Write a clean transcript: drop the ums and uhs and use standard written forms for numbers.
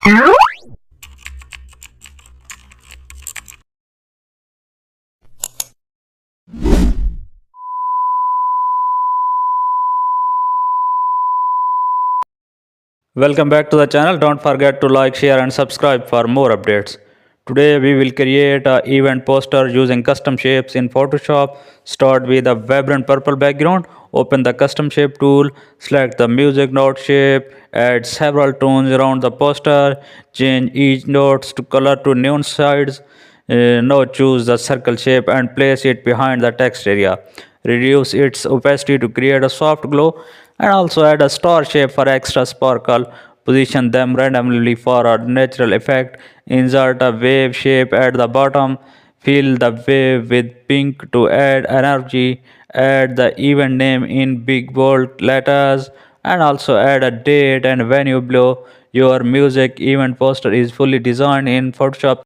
Welcome back to the channel. Don't forget to like, share and subscribe for more updates. Today we will create an event poster using custom shapes in Photoshop. Start with a vibrant purple background. Open the custom shape tool. Select the music note shape. Add several tones around the poster. Change each notes to color to neon sides. Now choose the circle shape and place it behind the text area. Reduce its opacity to create a soft glow and also add a star shape for extra sparkle. Position them randomly for a natural effect. Insert a wave shape at the bottom. Fill the wave with pink to add energy. Add the event name in big bold letters and also add a date and venue below. Your music event poster is fully designed in Photoshop.